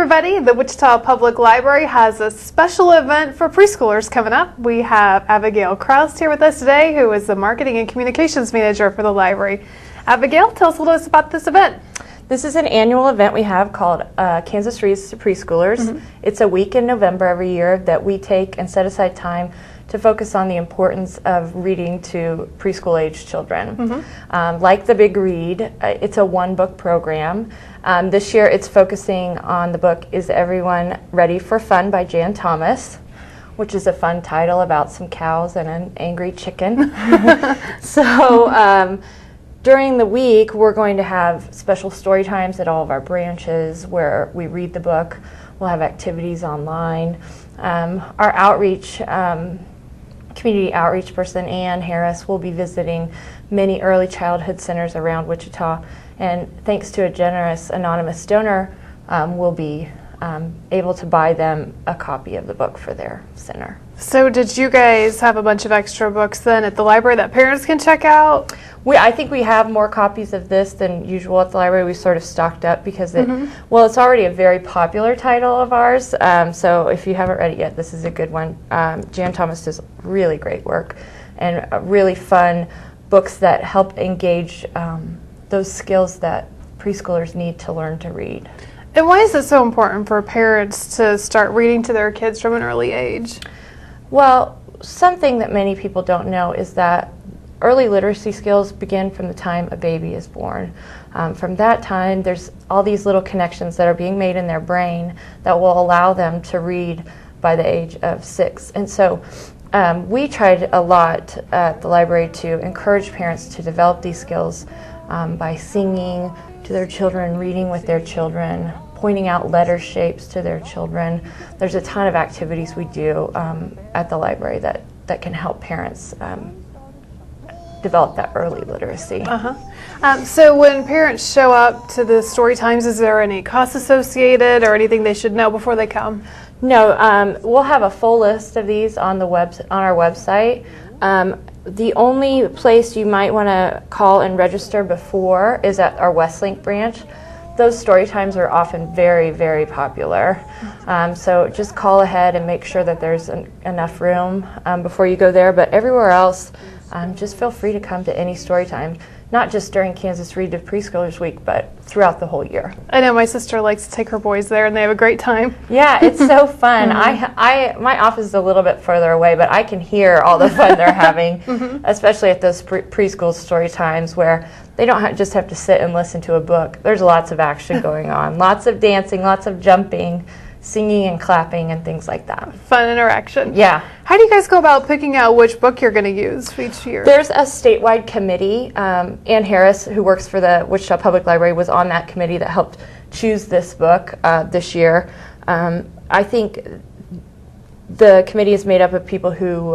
everybody. The Wichita Public Library has a special event for preschoolers coming up. We have Abigail Kraus here with us today, who is the Marketing and Communications Manager for the library. Abigail, tell us a little bit about this event. This is an annual event we have called Kansas Reads to Preschoolers. It's a week in November every year that we take and set aside time to focus on the importance of reading to preschool-age children. Like the Big Read, it's a one-book program. This year it's focusing on the book Is Everyone Ready for Fun by Jan Thomas, which is a fun title about some cows and an angry chicken. So during the week we're going to have special story times at all of our branches where we read the book. We'll have activities online. Our outreach community outreach person, Ann Harris, will be visiting many early childhood centers around Wichita, and thanks to a generous anonymous donor, we'll be able to buy them a copy of the book for their center. So did you guys have a bunch of extra books then at the library that parents can check out? I think we have more copies of this than usual at the library. We sort of stocked up because it's already a very popular title of ours. So if you haven't read it yet, this is a good one. Jan Thomas does really great work and really fun books that help engage those skills that preschoolers need to learn to read. And why is it so important for parents to start reading to their kids from an early age? Well, something that many people don't know is that early literacy skills begin from the time a baby is born. From that time, there's all these little connections that are being made in their brain that will allow them to read by the age of 6. And so we tried a lot at the library to encourage parents to develop these skills by singing to their children, reading with their children, pointing out letter shapes to their children. There's a ton of activities we do at the library that can help parents develop that early literacy. So when parents show up to the story times, is there any costs associated or anything they should know before they come? No, we'll have a full list of these on our website. The only place you might want to call and register before is at our Westlink branch. Those story times are often very, very popular. So just call ahead and make sure that there's enough room before you go there. But everywhere else, just feel free to come to any story time, not just during Kansas Read to Preschoolers Week, but throughout the whole year. I know my sister likes to take her boys there, and they have a great time. Yeah, it's so fun. My office is a little bit further away, but I can hear all the fun they're having, especially at those preschool story times where they don't just have to sit and listen to a book. There's lots of action going on, lots of dancing, lots of jumping, singing and clapping and things like that. Fun interaction. Yeah. How do you guys go about picking out which book you're going to use for each year? There's a statewide committee. Ann Harris, who works for the Wichita Public Library, was on that committee that helped choose this book this year. I think the committee is made up of people who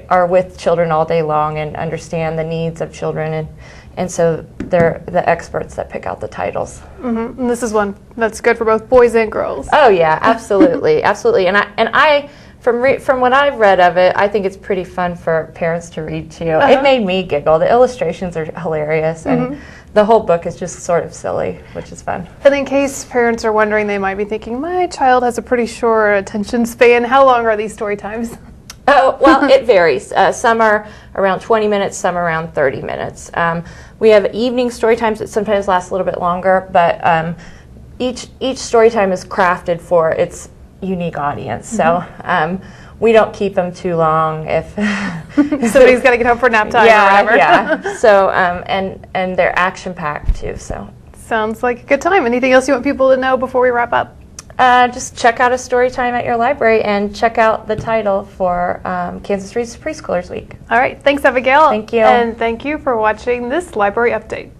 are with children all day long and understand the needs of children, and so they're the experts that pick out the titles. And this is one that's good for both boys and girls. Oh yeah, absolutely, absolutely. And I from what I've read of it, I think it's pretty fun for parents to read too. It made me giggle. The illustrations are hilarious, and the whole book is just sort of silly, which is fun. And in case parents are wondering, they might be thinking, my child has a pretty short attention span. How long are these story times? Oh, well, it varies. Some are around 20 minutes, some around 30 minutes. We have evening story times that sometimes last a little bit longer, but each story time is crafted for its unique audience. So we don't keep them too long if somebody's got to get home for nap time or whatever. Yeah. So and they're action packed too. So sounds like a good time. Anything else you want people to know before we wrap up? Just check out a story time at your library and check out the title for Kansas Reads to Preschoolers Week. All right. Thanks, Abigail. Thank you. And thank you for watching this library update.